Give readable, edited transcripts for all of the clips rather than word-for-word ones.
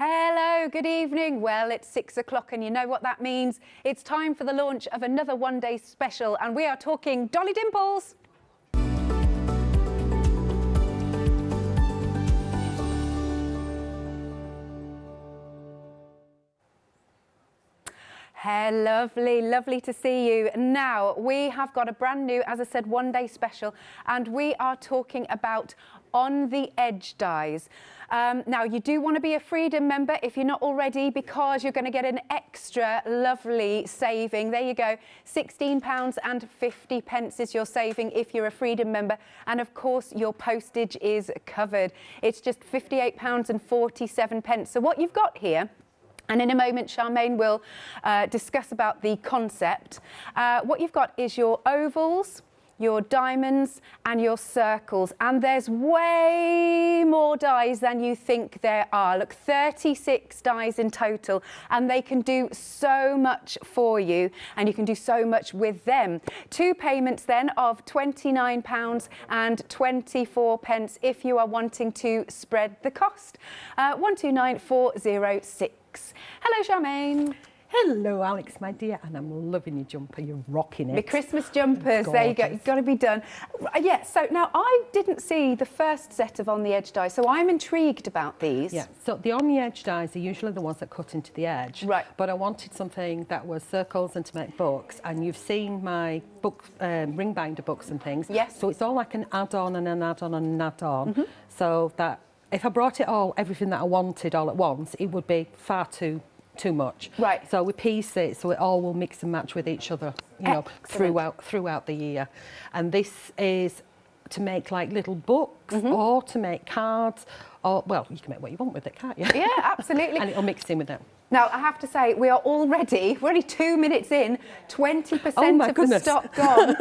Hello, good evening. Well, it's 6 o'clock and you know what that means. It's time for the launch of another one-day special and we are talking Dolly Dimples. Hey, lovely, lovely to see you. Now, we have got a brand new, as I said, one-day special, and we are talking about On the Edge dies. Now, you do want to be a Freedom member if you're not already, because you're going to get an extra lovely saving. There you go, £16.50 is your saving if you're a Freedom member. And of course, your postage is covered. It's just £58.47. So what you've got here, and in a moment, Charmain will discuss about the concept. What you've got is your ovals, your diamonds and your circles. And there's way more dies than you think there are. Look, 36 dies in total, and they can do so much for you, and you can do so much with them. 2 payments then of £29.24 if you are wanting to spread the cost. 129406. Hello, Charmain. Hello, Alex, my dear, and I'm loving your jumper. You're rocking it. The Christmas jumpers, there you go. You've got to be done. Yeah, so now I didn't see the first set of On the Edge dies, so I'm intrigued about these. Yeah, so the On the Edge dies are usually the ones that cut into the edge. Right. But I wanted something that was circles and to make books, and you've seen my book, ring binder books and things. Yes. So it's all like an add-on and an add-on and an add-on, so that if I brought it all, everything that I wanted all at once, it would be far too much. Right. So we piece it so it all will mix and match with each other, you know, throughout the year. And this is to make like little books or to make cards, or well, you can make what you want with it, can't you? Yeah, absolutely. And it'll mix in with it. Now, I have to say, we're only 2 minutes in, 20% of the stock gone.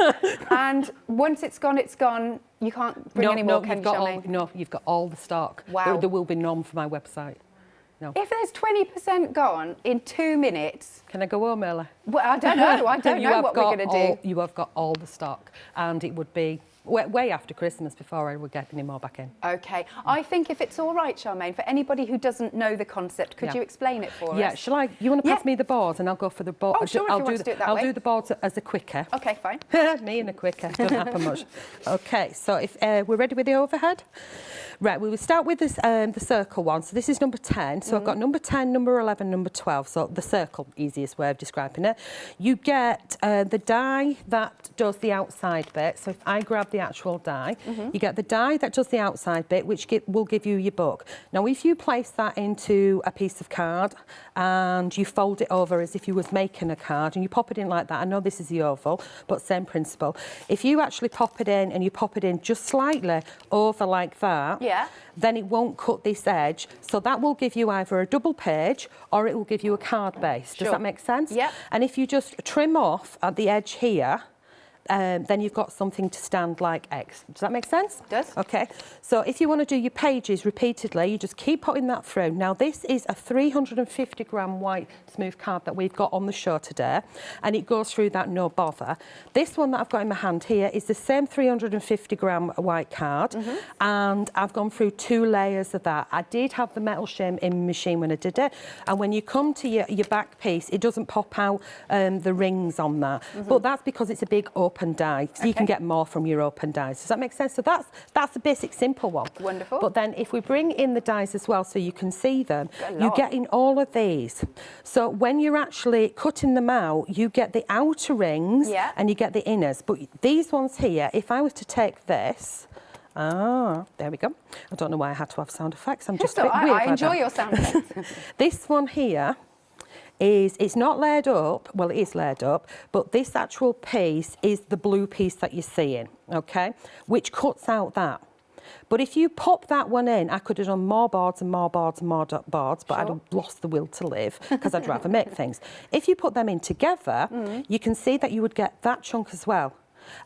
And once it's gone, it's gone. You can't bring any more, can you, Charmain? No, you've got all the stock. Wow. There will be none for my website. No. If there's 20% gone in 2 minutes... Can I go home early? Well, I don't know. I don't know what we're going to do. You have got all the stock, and it would be way after Christmas before I would get any more back in. OK. I think if it's all right, Charmain, for anybody who doesn't know the concept, could you explain it for us? Yeah, shall I? You want to pass me the boards and I'll go for the board? Oh, sure, if you want to do it that way. I'll do the boards as a quicker. OK, fine. Me and a quicker. Doesn't happen much. OK, so if we're ready with the overhead? Right, we will start with this, the circle one. So this is number 10. So I've got number 10, number 11, number 12. So the circle, easiest way of describing it. You get the die that does the outside bit. So if I grab the actual die, you get the die that does the outside bit, which will give you your book. Now, if you place that into a piece of card and you fold it over as if you was making a card and you pop it in like that, I know this is the oval, but same principle. If you actually pop it in and you pop it in just slightly over like that, then it won't cut this edge. So that will give you either a double page or it will give you a card base. Does that make sense? Yeah. And if you just trim off at the edge here, then you've got something to stand like X. Does that make sense? It does. OK. So if you want to do your pages repeatedly, you just keep putting that through. Now, this is a 350-gram white smooth card that we've got on the show today, and it goes through that no bother. This one that I've got in my hand here is the same 350-gram white card, and I've gone through 2 layers of that. I did have the metal shim in my machine when I did it, and when you come to your back piece, it doesn't pop out the rings on that. But that's because it's a big open die, so you can get more from your open dies. Does that make sense? So that's the basic simple one. Wonderful. But then if we bring in the dies as well so you can see them, you get in all of these. So when you're actually cutting them out, you get the outer rings and you get the inners. But these ones here, if I was to take this, there we go. I don't know why I had to have sound effects. I'm just a bit weird. I enjoy your sound effects. This one here it's not layered up, well, it is layered up, but this actual piece is the blue piece that you're seeing, OK, which cuts out that. But if you pop that one in, I could have done more boards and more boards and more boards, but I'd have lost the will to live because I'd rather make things. If you put them in together, you can see that you would get that chunk as well.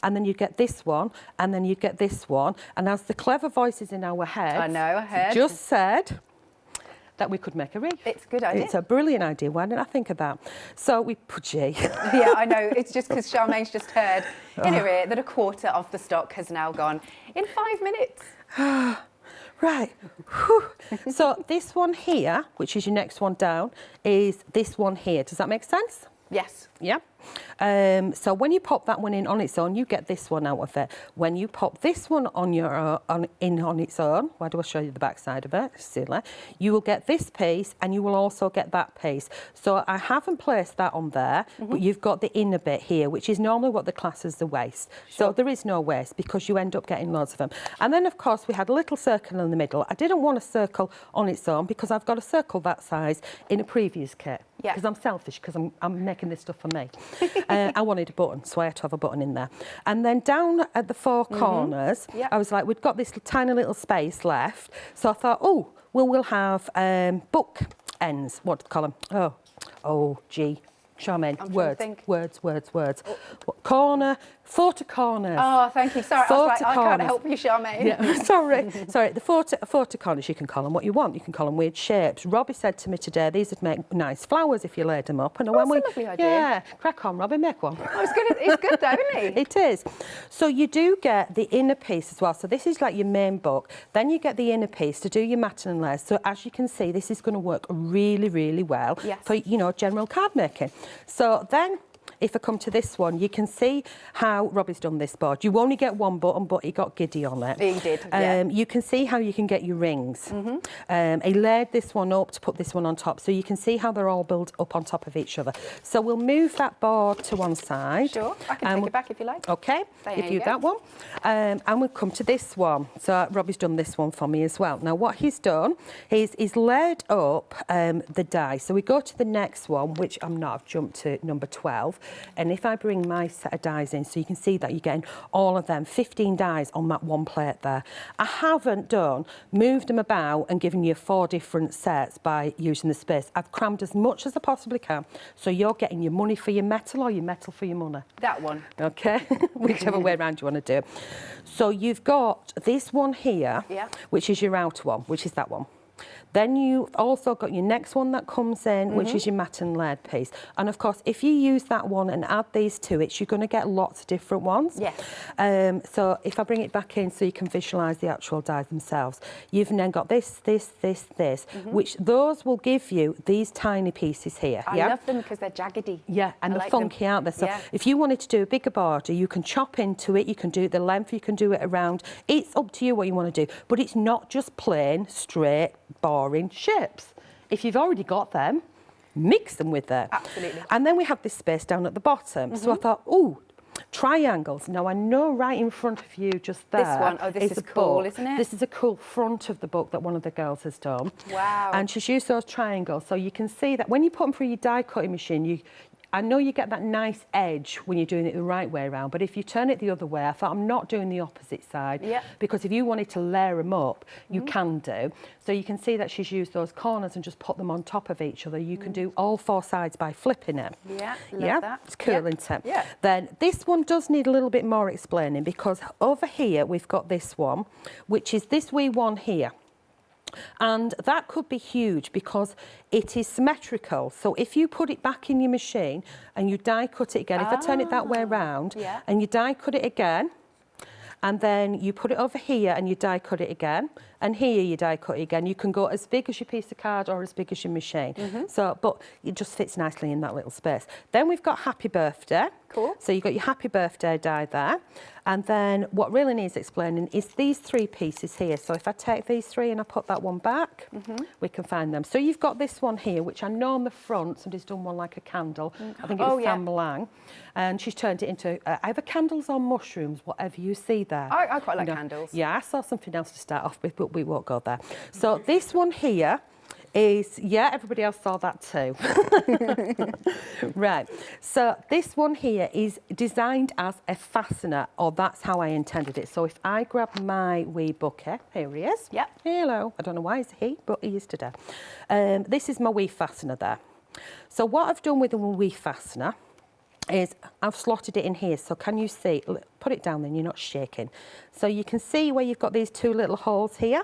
And then you get this one, and then you get this one. And as the clever voices in our heads just said, that we could make a ring. It's a good idea. It's a brilliant idea. Why didn't I think of that? So we put Yeah, I know. It's just because Charmain's just heard in her ear that a quarter of the stock has now gone in 5 minutes. Right. Whew. So this one here, which is your next one down, is this one here. Does that make sense? Yes. Yeah. So when you pop that one in on its own, you get this one out of it. When you pop this one on your on its own, why do I show you the back side of it? Silly. You will get this piece, and you will also get that piece. So I haven't placed that on there, but you've got the inner bit here, which is normally what the class is the waist. Sure. So there is no waist because you end up getting loads of them. And then of course we had a little circle in the middle. I didn't want a circle on its own because I've got a circle that size in a previous kit. Yeah. Because I'm selfish, because I'm making this stuff for me. I wanted a button, so I had to have a button in there. And then down at the four corners, Yep. I was like, we've got this tiny little space left. So I thought, oh, well, we'll have book ends. What do you call them? Oh, gee. Charmain, I'm trying to words, think. words. What, corner, photo corners. Oh, thank you. Sorry, I was like, Photo I can't corners. help you, Charmain. Yeah, sorry. The photo corners, you can call them what you want. You can call them weird shapes. Robbie said to me today, these would make nice flowers if you laid them up. And I went, That's a lovely idea. yeah, crack on, Robbie, make one. Oh, it's good though, isn't it? It is. So you do get the inner piece as well. So this is like your main book. Then you get the inner piece to do your matting and layers. So as you can see, this is going to work really, really well Yes. for, you know, general card making. So then, if I come to this one, you can see how Robbie's done this board. You only get one button, but he got giddy on it. He did, yeah. You can see how you can get your rings. He layered this one up to put this one on top, so you can see how they're all built up on top of each other. So we'll move that board to one side. Sure, I can take it back if you like. Okay, There give you you go. that one. And we'll come to this one. So Robbie's done this one for me as well. Now what he's done is he's layered up the die. So we go to the next one, which I'm not, I've jumped to number 12. And if I bring my set of dies in, so you can see that you're getting all of them, 15 dies on that one plate there. I haven't moved them about and given you 4 different sets by using the space. I've crammed as much as I possibly can. So you're getting your money for your metal or your metal for your money. That one. Okay, whichever way around you want to do. So you've got this one here, Yeah. which is your outer one, which is that one. Then you've also got your next one that comes in, which is your matte and lead piece. And of course, if you use that one and add these to it, you're going to get lots of different ones. Yes. So if I bring it back in so you can visualise the actual dies themselves, you've then got this, which those will give you these tiny pieces here. I love them because they're jaggedy. Yeah, and I they're like them. funky, aren't they? So Yeah. if you wanted to do a bigger border, you can chop into it, you can do it the length, you can do it around. It's up to you what you want to do. But it's not just plain, straight, boring shapes. If you've already got them, mix them with them. Absolutely. And then we have this space down at the bottom. So I thought, ooh, triangles. Now I know right in front of you just there. This one, oh, this is a cool, book. isn't it? This is a cool front of the book that one of the girls has done. Wow. And she's used those triangles. So you can see that when you put them through your die cutting machine, I know you get that nice edge when you're doing it the right way around, but if you turn it the other way, I thought I'm not doing the opposite side. Yeah. Because if you wanted to layer them up, you can do. So you can see that she's used those corners and just put them on top of each other. You can do all 4 sides by flipping it. Yeah, love that. It's cool, Yeah. isn't it? Yeah. Then this one does need a little bit more explaining because over here we've got this one, which is this wee one here. And that could be huge because it is symmetrical. So if you put it back in your machine and you die cut it again, if I turn it that way around Yeah. and you die cut it again, and then you put it over here and you die cut it again, and here you die cut it again, you can go as big as your piece of card or as big as your machine. So, but it just fits nicely in that little space. Then we've got Happy Birthday. Cool. So you've got your Happy Birthday die there. And then what really needs explaining is these 3 pieces here. So if I take these 3 and I put that one back, we can find them. So you've got this one here, which I know on the front, somebody's done one like a candle. I think it was Sam Lang. And she's turned it into either candles or mushrooms, whatever you see there. I quite like candles. Yeah, I saw something else to start off with, but we won't go there. So this one here is, yeah, everybody else saw that too. Right, so this one here is designed as a fastener, or that's how I intended it. So if I grab my wee bucket, here he is. Yep. Hello, I don't know why he's he, but he is today. This is my wee fastener there. So what I've done with the wee fastener is I've slotted it in here. So can you see? put it down, then you're not shaking. So you can see where you've got these two little holes here.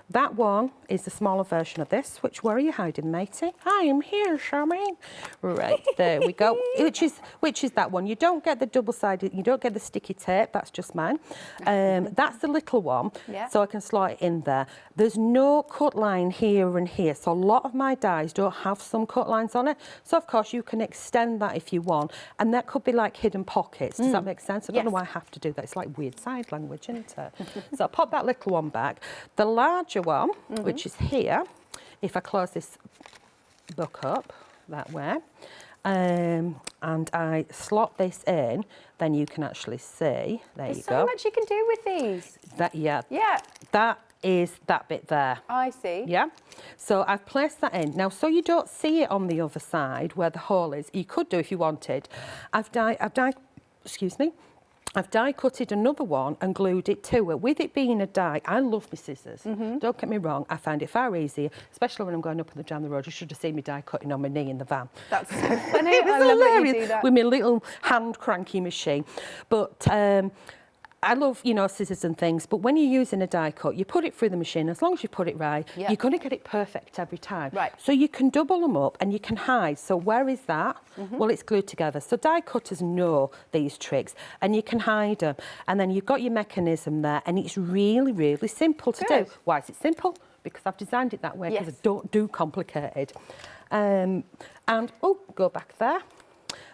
That one is the smaller version of this. Where are you hiding, matey? I am here, Charmain. Right, there we go. Which is that one. You don't get the double-sided, you don't get the sticky tape, that's just mine. That's the little one, so I can slot it in there. There's no cut line here and here, so a lot of my dies don't have some cut lines on it. So of course you can extend that if you want, and that could be like hidden pockets. Does that make sense? I don't know why I have to do that. It's like weird side language, isn't it? So I'll pop that little one back. The larger one, which is here, if I close this book up that way, and I slot this in, then you can actually see. There's so much you can do with these. That is that bit there. I see. Yeah. So I've placed that in. Now, so you don't see it on the other side where the hole is, you could do if you wanted. I've die cutted another one and glued it to it. With it being a die, I love my scissors. Don't get me wrong, I find it far easier, especially when I'm going up and down the road. You should have seen me die cutting on my knee in the van. That's so funny. It was I love that you do hilarious that. with my little hand cranky machine. But I love, you know, scissors and things, but when you're using a die cut, you put it through the machine. As long as you put it right, you're going to get it perfect every time. Right. So you can double them up and you can hide. So where is that? Well, it's glued together. So die cutters know these tricks and you can hide them. And then you've got your mechanism there and it's really, really simple to do. Why is it simple? Because I've designed it that way because I don't do complicated. And, oh, go back there.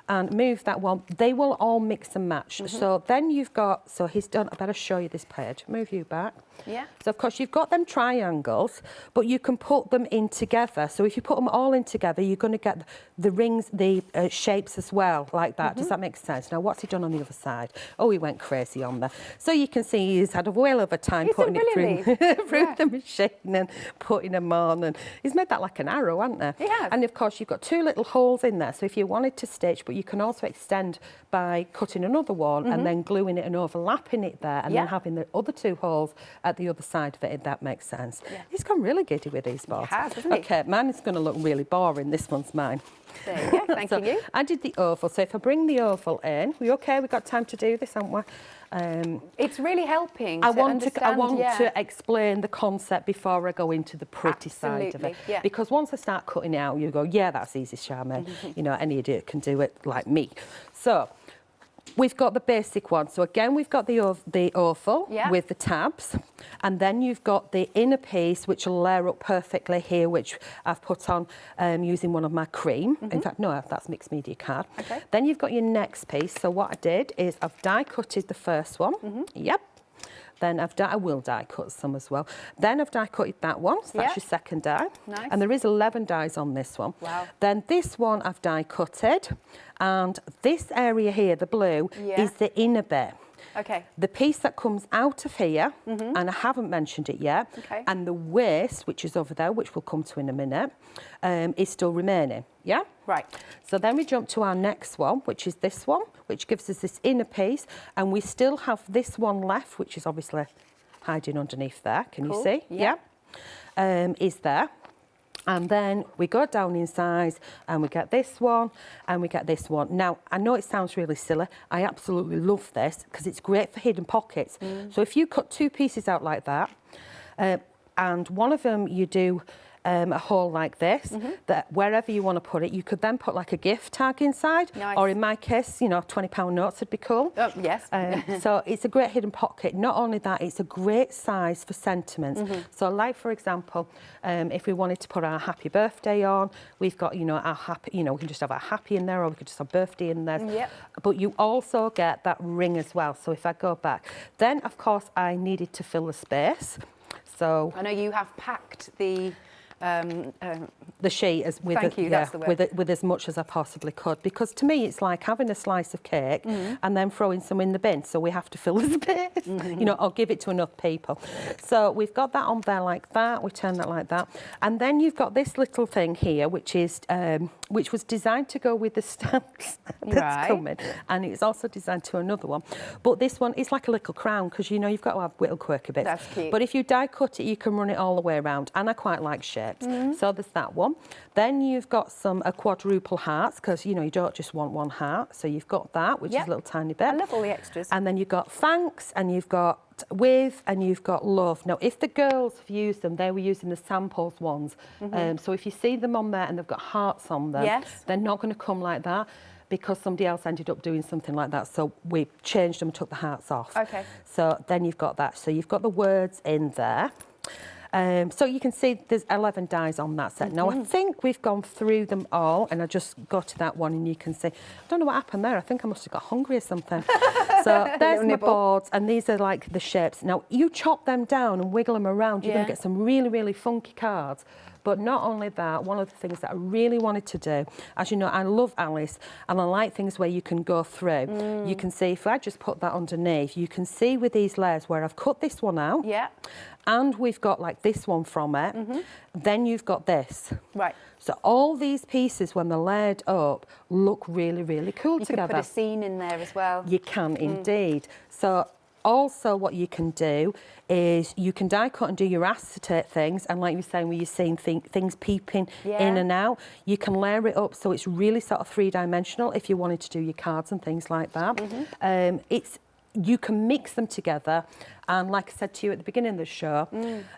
And move that one. They will all mix and match. So then you've got, so he's done, I better show you this page. Move you back. Yeah. So of course you've got them triangles, but you can put them in together. So if you put them all in together, you're going to get the rings, the shapes as well, like that. Does that make sense? Now what's he done on the other side? Oh, he went crazy on there. So you can see he's had a whale of a time putting it through the machine and putting them on. And he's made that like an arrow, hasn't there? He has. And of course you've got two little holes in there. So if you wanted to stitch, but you can also extend by cutting another one and then gluing it and overlapping it there and then having the other two holes at the other side of it, if that makes sense. He's gone really giddy with these balls. He has, hasn't he? Okay, mine is going to look really boring. This one's mine. There you go, thank you. I did the oval, so if I bring the oval in, we okay? We've got time to do this, haven't we? It's really helping I want understand, to explain the concept before I go into the pretty side of it. Because once I start cutting it out, you go, yeah, that's easy, Charmain. You know, any idiot can do it like me. So we've got the basic one. So again, we've got the oval with the tabs. And then you've got the inner piece, which will layer up perfectly here, which I've put on using one of my cream. In fact, no, that's mixed media card. Okay. Then you've got your next piece. So what I did is I've die cutted the first one. Yep. Then I will die cut some as well. Then I've die cutted that one, so that's your second die. Nice. And there is 11 dies on this one. Wow. Then this one I've die cutted, and this area here, the blue, is the inner bit. Okay. The piece that comes out of here, and I haven't mentioned it yet, and the waist, which is over there, which we'll come to in a minute, is still remaining, yeah? Right. So then we jump to our next one, which is this one, which gives us this inner piece, and we still have this one left, which is obviously hiding underneath there. Can you see? Yeah. Is there. And then we go down in size and we get this one and we get this one. Now, I know it sounds really silly. I absolutely love this because it's great for hidden pockets. So if you cut two pieces out like that, and one of them you do a hole like this, that wherever you want to put it, you could then put like a gift tag inside. Nice. Or in my case, you know, £20 notes would be cool. Oh, yes. So it's a great hidden pocket. Not only that, it's a great size for sentiments. So like, for example, if we wanted to put our happy birthday on, we've got, you know, our happy, you know, we can just have our happy in there or we could just have birthday in there. Yep. But you also get that ring as well. So if I go back, then of course I needed to fill the space. So I know you have packed the sheet as with, that's the word. with as much as I possibly could, because to me it's like having a slice of cake and then throwing some in the bin, so we have to fill the space, you know, or give it to enough people. So we've got that on there like that, we turn that like that, and then you've got this little thing here which is which was designed to go with the stamps that's coming, and it's also designed to another one, but this one is like a little crown, because you know you've got to have little quirky bits. That's cute. But if you die cut it, you can run it all the way around, and I quite like shape. shapes. So there's that one. Then you've got some quadruple hearts, because, you know, you don't just want one heart. So you've got that, which is a little tiny bit. I love all the extras. And then you've got thanks, and you've got with, and you've got love. Now, if the girls have used them, they were using the samples ones. So if you see them on there and they've got hearts on them, they're not going to come like that, because somebody else ended up doing something like that. So we changed them and took the hearts off. Okay. So then you've got that. So you've got the words in there. So you can see there's 11 dies on that set. Now, I think we've gone through them all, and I just got to that one, and you can see, I don't know what happened there. I think I must have got hungry or something. So there's my boards, and these are like the shapes. Now, you chop them down and wiggle them around, you're going to get some really, really funky cards. But not only that, one of the things that I really wanted to do, as you know, I love Alice, and I like things where you can go through. You can see, if I just put that underneath, you can see with these layers where I've cut this one out. And we've got like this one from it. Then you've got this. Right. So all these pieces, when they're layered up, look really, really cool together. You can put a scene in there as well. You can indeed. So also what you can do is you can die cut and do your acetate things, and like you were saying, where you're seeing things peeping in and out, you can layer it up so it's really sort of three-dimensional if you wanted to do your cards and things like that. You can mix them together, and like I said to you at the beginning of the show,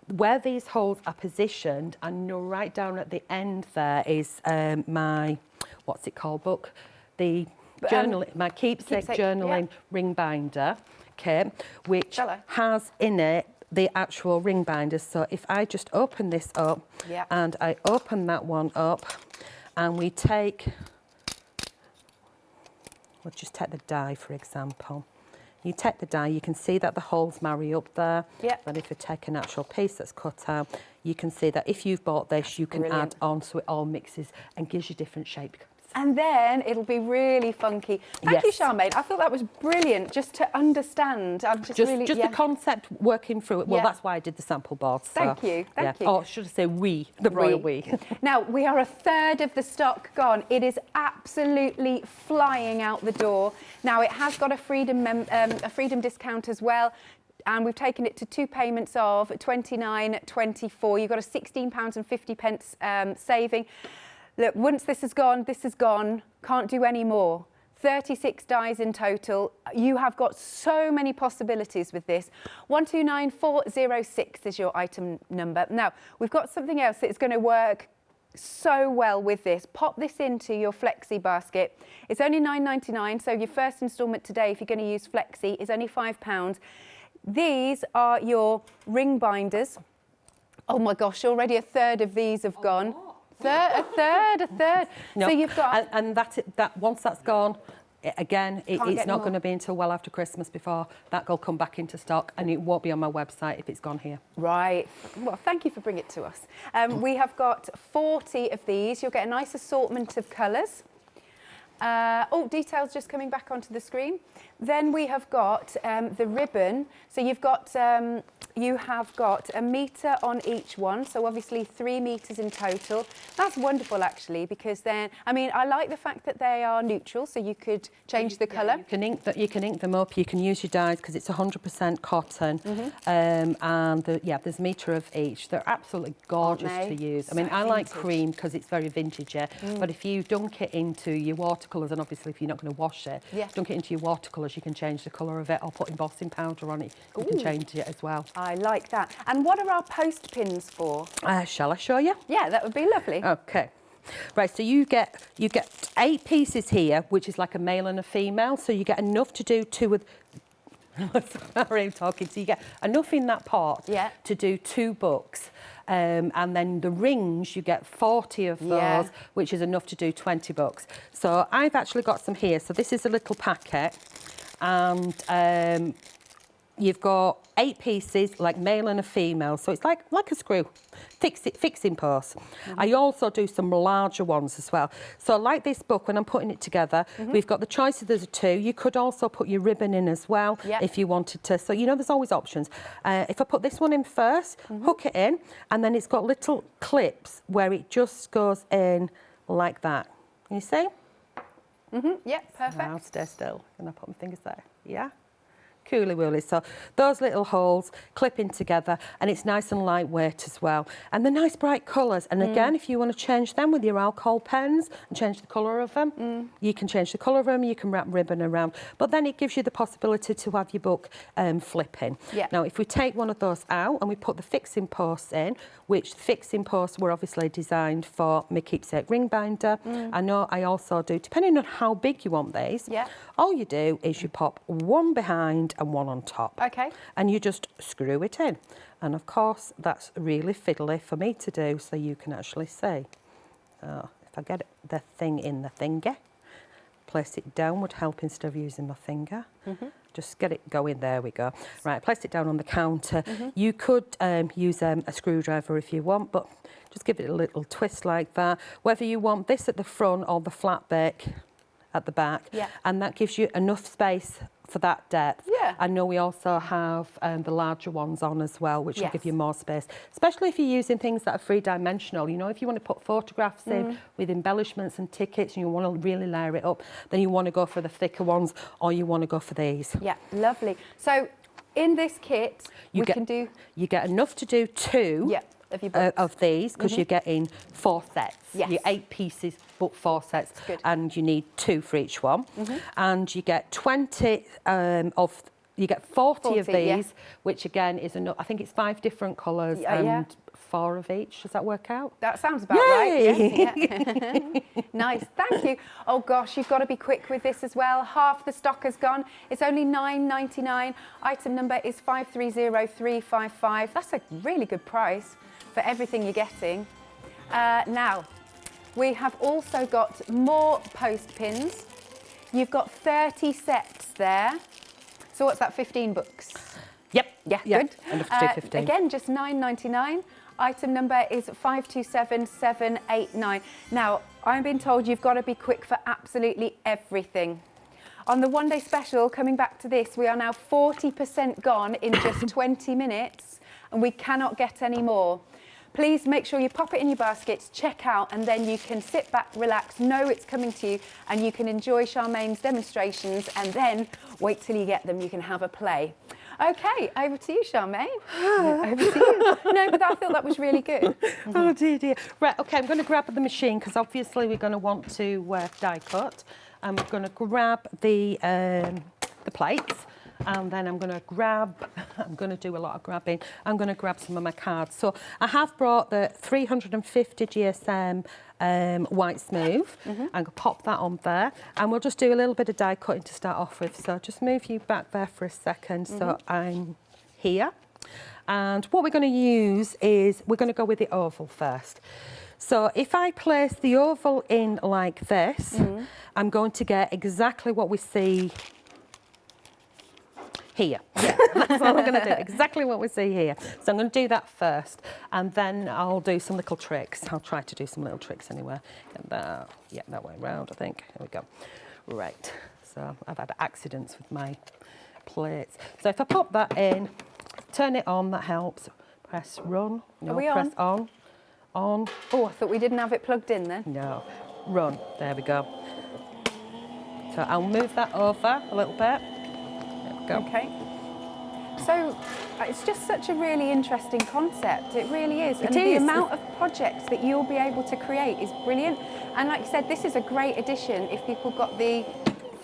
where these holes are positioned, and right down at the end there is my, what's it called, book? The journaling, my keepsake journaling ring binder, okay, which has in it the actual ring binders. So if I just open this up and I open that one up, and we take, we'll just take the die for example. You take the die, you can see that the holes marry up there. Then if you take an actual piece that's cut out, you can see that if you've bought this, you can add on so it all mixes and gives you different shape. And then it'll be really funky. Thank you, Charmain. I thought that was brilliant, just to understand. I'm just really... the concept working through it. Well, that's why I did the sample boards. So, thank you. Or should I say we, the royal we. Now, we are a third of the stock gone. It is absolutely flying out the door. Now, it has got a freedom discount as well. And we've taken it to 2 payments of £29.24. You've got a £16.50 saving. Look, once this is gone, can't do any more. 36 dies in total. You have got so many possibilities with this. 129406 is your item number. Now, we've got something else that's going to work so well with this. Pop this into your Flexi basket. It's only £9.99, so your first instalment today, if you're going to use Flexi, is only £5. These are your ring binders. Oh my gosh, already a third of these have gone. A third. No, so you've got... And that once that's gone, again, it's not going to be until well after Christmas before that will come back into stock, and it won't be on my website if it's gone here. Right. Well, thank you for bringing it to us. We have got 40 of these. You'll get a nice assortment of colours. Details just coming back onto the screen. Then we have got the ribbon. So you have got a metre on each one, so obviously 3 metres in total. That's wonderful, actually, because then, I mean, I like the fact that they are neutral, so you could change the colour. You can ink them up. You can use your dyes because it's 100% cotton, and there's a metre of each. They're absolutely gorgeous to use. I mean, I like cream because it's very vintagey, but if you dunk it into your watercolours, and obviously if you're not going to wash it, dunk it into your watercolours, you can change the colour of it, or put embossing powder on it. You can change it as well. I like that. And what are our post pins for? Shall I show you? Yeah, that would be lovely. Okay. Right, so you get 8 pieces here, which is like a male and a female. So you get enough to do 2 with... Sorry, I'm talking. So you get enough in that pot to do 2 books. And then the rings, you get 40 of those, which is enough to do 20 books. So I've actually got some here. So this is a little packet. And... you've got 8 pieces, like male and a female, so it's like a screw, fixing post. I also do some larger ones as well. So like this book, when I'm putting it together, we've got the choice of there's 2. You could also put your ribbon in as well if you wanted to. So, you know, there's always options. If I put this one in first, hook it in, and then it's got little clips where it just goes in like that. Can you see? Yeah, perfect. Now stay still. And I put my fingers there. Yeah. cooly woolly. So those little holes clip in together, and it's nice and lightweight as well. And they're nice bright colours. And again, if you want to change them with your alcohol pens and change the colour of them, you can change the colour of them, you can wrap ribbon around. But then it gives you the possibility to have your book flipping. Yeah. Now, if we take one of those out and we put the fixing posts in, which the fixing posts were obviously designed for my keepsake ring binder. I know I also do, depending on how big you want these, all you do is you pop one behind and one on top. Okay. And you just screw it in. And of course, that's really fiddly for me to do, so you can actually see. If I get the thing in the thingy, place it down would help instead of using my finger. Just get it going, there we go. Right, place it down on the counter. You could use a screwdriver if you want, but just give it a little twist like that. Whether you want this at the front or the flat back at the back, and that gives you enough space for that depth. I know we also have the larger ones on as well, which will give you more space, especially if you're using things that are three-dimensional. You know, if you want to put photographs in with embellishments and tickets and you want to really layer it up, then you want to go for the thicker ones or you want to go for these. Yeah, lovely. So in this kit, you get enough to do two of these, because you're getting 4 sets. You're 8 pieces, but 4 sets. And you need 2 for each one. And you get 20 you get 40 of these, which again is enough. I think it's 5 different colours and 4 of each. Does that work out? That sounds about right. Yes, nice, thank you. Oh gosh, you've got to be quick with this as well. Half the stock has gone. It's only £9.99. Item number is 530355. That's a really good price for everything you're getting. Now, we have also got more post pins. You've got 30 sets there. So what's that, 15 books? Yep. Yeah, good. Enough to do 15. Again, just £9.99. Item number is 527789. Now, I'm being told you've got to be quick for absolutely everything. On the one-day special, coming back to this, we are now 40% gone in just 20 minutes, and we cannot get any more. Please make sure you pop it in your baskets, check out, and then you can sit back, relax, know it's coming to you, and you can enjoy Charmain's demonstrations, and then wait till you get them, you can have a play. Okay, over to you, Charmain. Over to you. No, but I thought that was really good. Oh, dear. Right, OK, I'm going to grab the machine, because obviously we're going to want to die cut. I'm going to grab the plates. And then I'm going to do a lot of grabbing. I'm going to grab some of my cards. So I have brought the 350 GSM white smooth. I'm going to pop that on there. And we'll just do a little bit of die cutting to start off with. So just move you back there for a second. So I'm here. And what we're going to use is, we're going to go with the oval first. So if I place the oval in like this, I'm going to get exactly what we see here. That's all I'm going to do, exactly what we see here. So I'm going to do that first, and then I'll do some little tricks. I'll try to do some little tricks anyway. Get that, that way around, I think. There we go. Right, so I've had accidents with my plates. So if I pop that in, turn it on, that helps. Press run. No, are we press on? On. Oh, I thought we didn't have it plugged in then. No, run. There we go. So I'll move that over a little bit. Go. Okay. So it's just such a really interesting concept. It really is. And the amount of projects that you'll be able to create is brilliant. And like you said, this is a great addition if people got the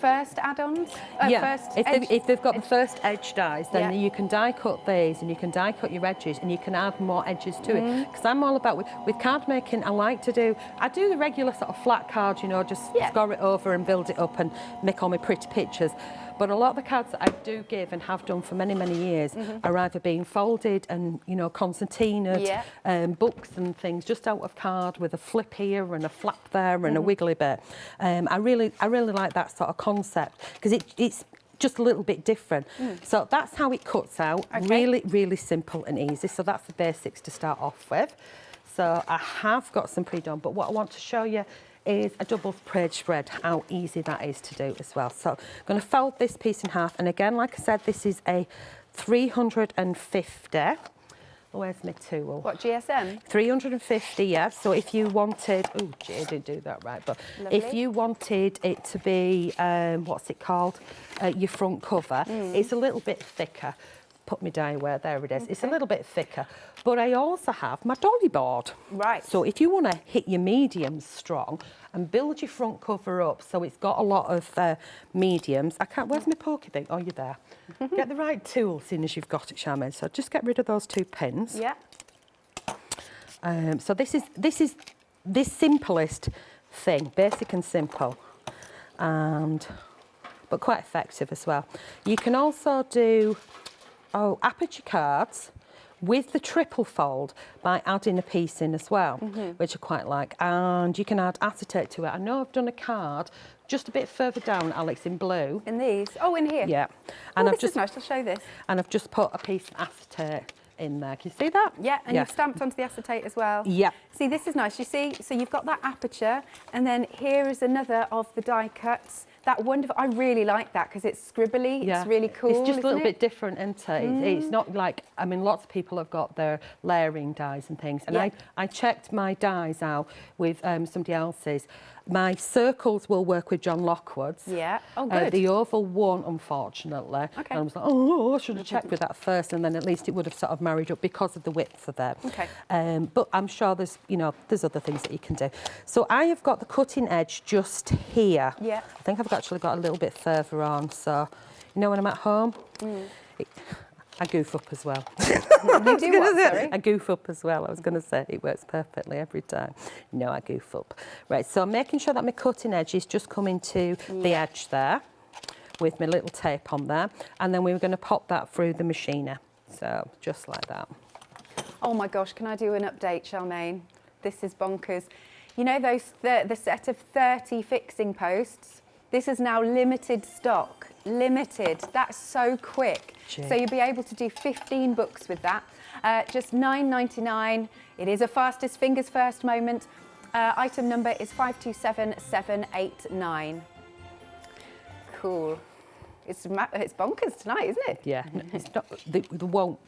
first add-ons. If they've got the first edge dies, then you can die cut these, and you can die cut your edges, and you can add more edges to it. Because I'm all about, with card making, I do the regular sort of flat cards, you know, just score it over and build it up and make all my pretty pictures. But a lot of the cards that I do give and have done for many, many years are either being folded and, you know, concertinaed books and things just out of card with a flip here and a flap there and a wiggly bit. I really like that sort of concept, because it's just a little bit different. So that's how it cuts out. Really, really simple and easy. So that's the basics to start off with. So I have got some pre-done, but what I want to show you is a double page spread, how easy that is to do as well. So I'm going to fold this piece in half, and again, like I said, this is a 350. Where's my tool? What, GSM? 350, yeah. So if you wanted, oh, gee, I didn't do that right, but if Lovely. you wanted it to be, what's it called, your front cover, it's a little bit thicker. Put my die where, there it is. It's a little bit thicker. But I also have my dolly board. Right. So if you want to hit your mediums strong and build your front cover up so it's got a lot of mediums. Where's my pokey thing? Oh, you're there. Get the right tool as soon as you've got it, Charmain. So just get rid of those 2 pins. Yeah. So this is the simplest thing, basic and simple, but quite effective as well. You can also do aperture cards with the triple fold by adding a piece in as well, which I quite like. And you can add acetate to it. I know I've done a card just a bit further down, Alex, in blue. In these? Oh, in here? Yeah. And this is nice. I'll show you this. And I've just put a piece of acetate in there. Can you see that? Yeah, and you've stamped onto the acetate as well. Yeah. See, this is nice. You see, so you've got that aperture, and then here is another of the die cuts. That wonderful, I really like that because it's scribbly, it's really cool. It's just a little bit different, isn't it? It's not like, I mean, lots of people have got their layering dies and things. And I checked my dies out with somebody else's. My circles will work with John Lockwood's. Yeah, oh good. The oval won't, unfortunately. Okay. And I was like, oh, I should have checked with that first, and then at least it would have sort of married up because of the width of them. Okay. But I'm sure there's, there's other things that you can do. So I have got the cutting edge just here. Yeah. I think I've actually got a little bit further on, so, when I'm at home, I goof up as well. You do what, sorry? I goof up as well. I was going to say it works perfectly every time. No, I goof up. Right, so I'm making sure that my cutting edge is just coming to the edge there with my little tape on there. And then we were going to pop that through the machiner. So just like that. Oh my gosh, can I do an update, Charmain? This is bonkers. You know the set of 30 fixing posts? This is now limited stock. Limited. That's so quick. Gee. So you'll be able to do 15 books with that. Just $9.99. It is a fastest fingers first moment. Item number is 527789. Cool. It's bonkers tonight, isn't it? Yeah, it's not,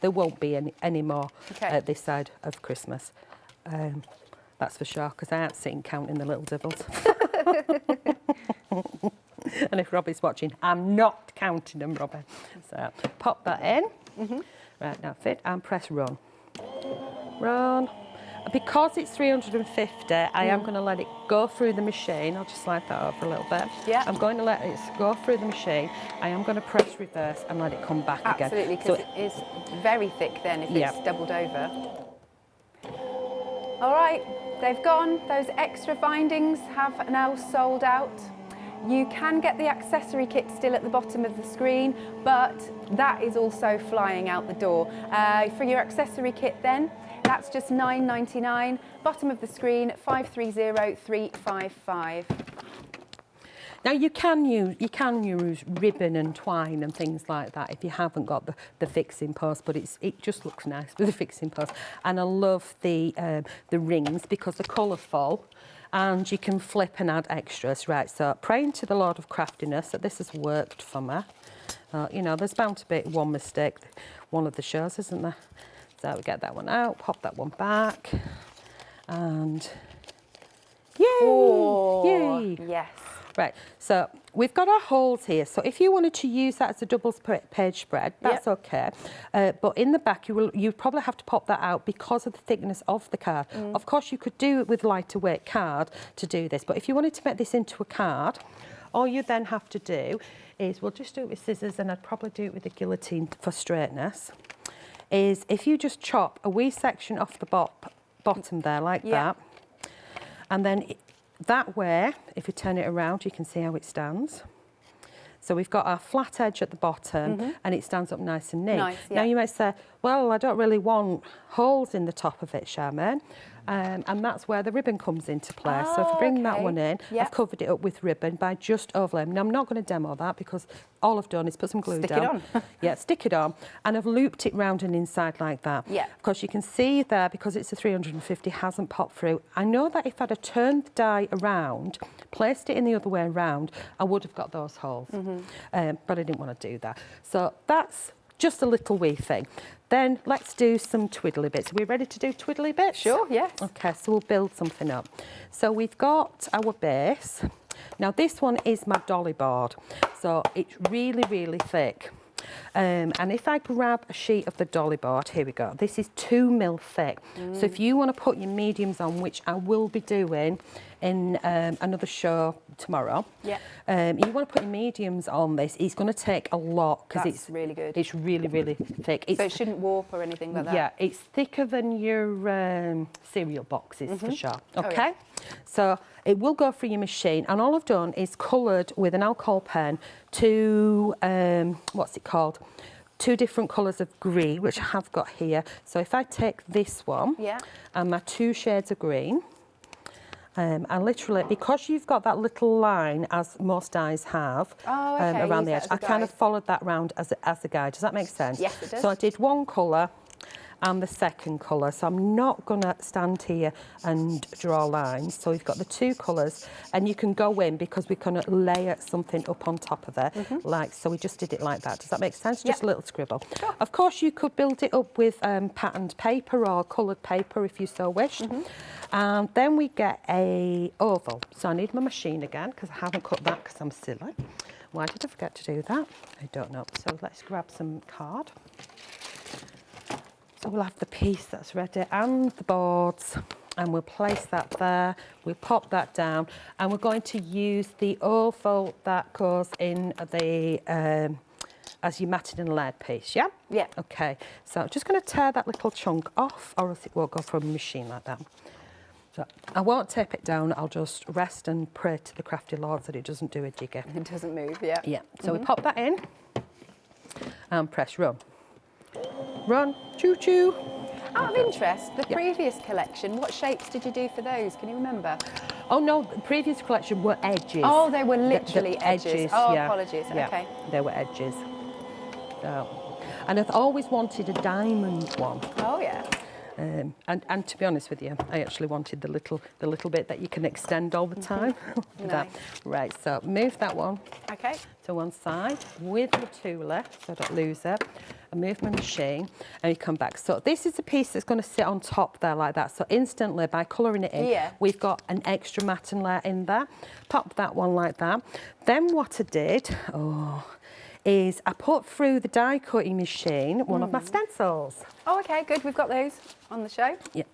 there won't be any more at this side of Christmas. That's for sure, because I ain't sitting counting the little devils. And if Robbie's watching, I'm not counting them, Robbie. So pop that in. Right, now fit and press run. Run. Because it's 350, I am going to let it go through the machine. I'll just slide that over a little bit. Yeah. I'm going to let it go through the machine. I am going to press reverse and let it come back again. Absolutely, because it is very thick then if it's doubled over. All right, they've gone. Those extra bindings have now sold out. You can get the accessory kit still at the bottom of the screen, but that is also flying out the door. For your accessory kit then, that's just $9.99. Bottom of the screen, 530355. Now you can use ribbon and twine and things like that if you haven't got the fixing post, but it just looks nice with the fixing post. And I love the rings because they're colourful. And you can flip and add extras, right? So praying to the Lord of craftiness that this has worked for me. There's bound to be one mistake, one of the shows, isn't there? So we get that one out, pop that one back, and yay! Oh, yay! Yes. Right, so we've got our holes here. So if you wanted to use that as a double page spread, that's okay. But in the back, you probably have to pop that out because of the thickness of the card. Of course, you could do it with lighter weight card to do this. But if you wanted to make this into a card, all you then have to do is, we'll just do it with scissors, and I'd probably do it with a guillotine for straightness, is if you just chop a wee section off the bottom there like that, and then that way, if you turn it around, you can see how it stands. So we've got our flat edge at the bottom and it stands up nice and neat. Nice, Now you might say, well, I don't really want holes in the top of it, Charmain. And that's where the ribbon comes into play. So if I bring that one in, I've covered it up with ribbon by just overlaying. Now I'm not going to demo that because all I've done is put some glue down. Stick it on. Stick it on. And I've looped it round and inside like that. Yeah. Of course, you can see there, because it's a 350, hasn't popped through. I know that if I'd have turned the die around, placed it in the other way around, I would have got those holes. But I didn't want to do that. So that's just a little wee thing. Then let's do some twiddly bits. Are we ready to do twiddly bits? Sure, yes. Okay, so we'll build something up. So we've got our base. Now this one is my Dolly board, so it's really, really thick. And if I grab a sheet of the Dolly board, here we go, this is 2 mil thick. So if you want to put your mediums on, which I will be doing in another show tomorrow, you want to put your mediums on this, it's going to take a lot because it's really good. It's really, really thick. So it shouldn't warp or anything like that? Yeah, it's thicker than your cereal boxes for sure. Okay, Oh, yeah. So it will go through your machine, and all I've done is coloured with an alcohol pen 2, what's it called? 2 different colours of green, which I have got here. So if I take this one and my 2 shades of green, and literally, because you've got that little line, as most dyes have, around the edge, I kind of followed that round as a guide. Does that make sense? Yes, it does. So I did one colour and the second colour. So I'm not going to stand here and draw lines. So we've got the 2 colours, and you can go in because we're going to layer something up on top of it. Like, so we just did it like that. Does that make sense? Just a little scribble. Sure. Of course, you could build it up with patterned paper or coloured paper if you so wished. And then we get a oval. So I need my machine again because I haven't cut that because I'm silly. Why did I forget to do that? I don't know. So let's grab some card. So we'll have the piece that's ready and the boards, and we'll place that there. We'll pop that down, and we're going to use the oval that goes in the as your matted and layered piece, yeah? Yeah. Okay, so I'm just going to tear that little chunk off, or else it won't go from a machine like that. So I won't tape it down, I'll just rest and pray to the crafty lords that it doesn't do a jigger. It doesn't move, yeah. Yeah, so we pop that in and press run. Run, choo-choo. Out of interest, the previous collection, what shapes did you do for those? Can you remember? Oh no, the previous collection were edges. Oh, they were literally The edges. Oh, yeah. apologies. Yeah, Okay. they were edges. So, and I've always wanted a diamond one. Oh, yeah. And to be honest with you, I actually wanted the little bit that you can extend all the time. Nice. Right, so move that one Okay. to one side with the tooler so I don't lose it. I move my machine and you come back. So this is a piece that's going to sit on top there like that. So instantly, by colouring it in, we've got an extra matte layer in there. Pop that one like that. Then what I did, is I put through the die cutting machine one of my stencils. Oh, okay, good. We've got those on the show. Yeah.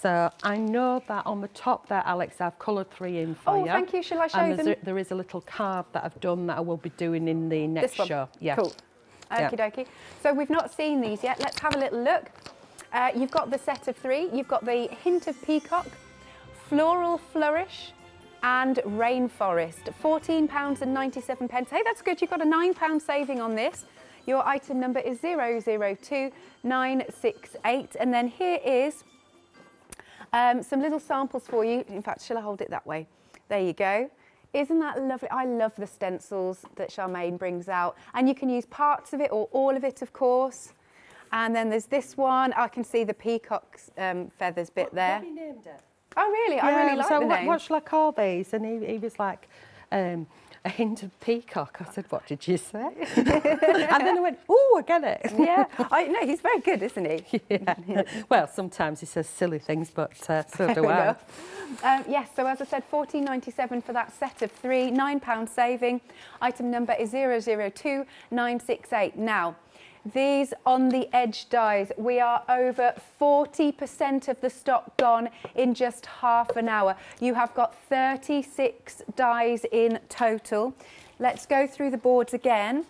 So I know that on the top there, Alex, I've coloured 3 in for you. Oh, thank you. Shall I show and them? there is a little card that I've done that I will be doing in the next show. Yeah. Cool. Okie dokie. So we've not seen these yet. Let's have a little look. You've got the set of 3. You've got the Hint of Peacock, Floral Flourish, and Rainforest. £14.97. Hey, that's good. You've got a £9 saving on this. Your item number is 002968. And then here is some little samples for you. In fact, shall I hold it that way? There you go. Isn't that lovely? I love the stencils that Charmain brings out. And you can use parts of it or all of it, of course. And then there's this one. I can see the peacock's feathers bit there. What have you named it? Oh, really? I really like the name. What shall I call these? And he was like, a hint of peacock. I said, what did you say? And then I went, oh, I get it. Yeah, I know, he's very good, isn't he? Yeah. Well, sometimes he says silly things, but so do I. Yes, so as I said, £14.97 for that set of 3, £9 saving. Item number is 002968. Now, these on the edge dies, we are over 40% of the stock gone in just half an hour. You have got 36 dies in total. Let's go through the boards again,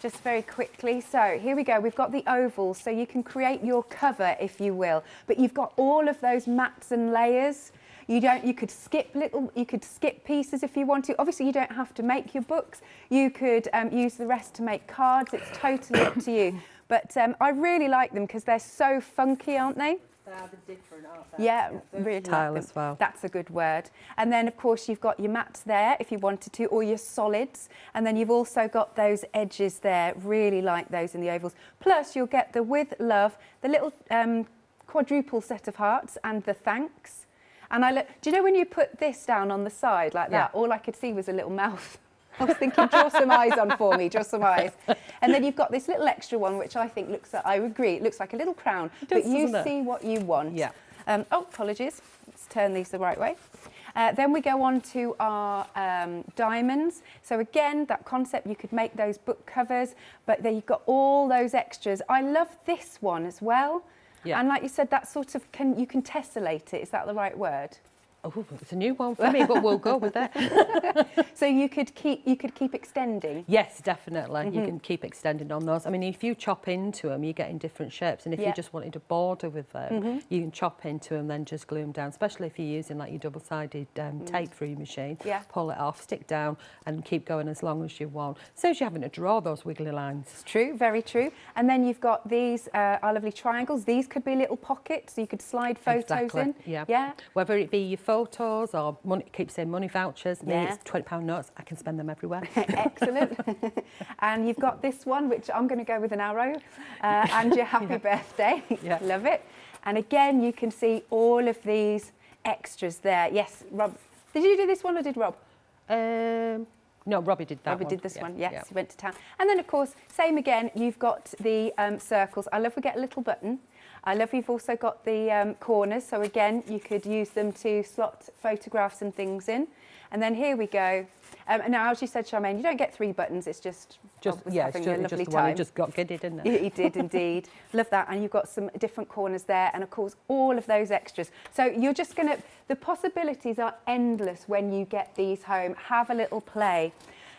just very quickly. So here we go. We've got the ovals, so you can create your cover, if you will. But you've got all of those mats and layers. You could skip pieces if you want to. Obviously, you don't have to make your books. You could use the rest to make cards. It's totally up to you. But I really like them because they're so funky, aren't they? They are different, aren't they? Yeah, really Versatile like as well. That's a good word. And then, of course, you've got your mats there if you wanted to, or your solids. And then you've also got those edges there. Really like those in the ovals. Plus, you'll get the With Love, the little quadruple set of hearts, and the thanks. And do you know when you put this down on the side like that, all I could see was a little mouth. I was thinking, draw some eyes on for me, draw some eyes. And then you've got this little extra one, which I think looks like, I agree, it looks like a little crown. Does, but you doesn't it? see what you want. Yeah. Oh, apologies. Let's turn these the right way. Then we go on to our diamonds. So again, that concept, you could make those book covers, but then you've got all those extras. I love this one as well. Yeah. And like you said, that sort of, you can tessellate it. Is that the right word? Oh, it's a new one for me, but we'll go with it. So you could keep extending? Yes, definitely. You can keep extending on those. I mean, if you chop into them, you get in different shapes. And if you just wanted a border with them, you can chop into them, then just glue them down, especially if you're using like your double-sided tape through your machine. Yeah. Pull it off, stick down, and keep going as long as you want. Saves you having to draw those wiggly lines. It's true, very true. And then you've got these, our lovely triangles. These could be little pockets, so you could slide photos in. Yeah. Yeah. Whether it be your photos or money, keep saying money vouchers, me it's £20 notes, I can spend them everywhere. Excellent. And you've got this one, which I'm going to go with an arrow, and your happy birthday. Love it. And again, you can see all of these extras there. Yes, Rob. Did you do this one or did Rob? No, Robbie did that Robbie one. did this one, yes, he went to town. And then, of course, same again, you've got the circles. I love we get a little button. I love you've also got the corners, so again, you could use them to slot photographs and things in. And then here we go. Now, as you said, Charmaine, you don't get 3 buttons, it's just yeah, having it's a lovely just the time. one he just got gidded, didn't it? He did indeed. Love that. And you've got some different corners there, and of course, all of those extras. So you're just going to, the possibilities are endless when you get these home. Have a little play.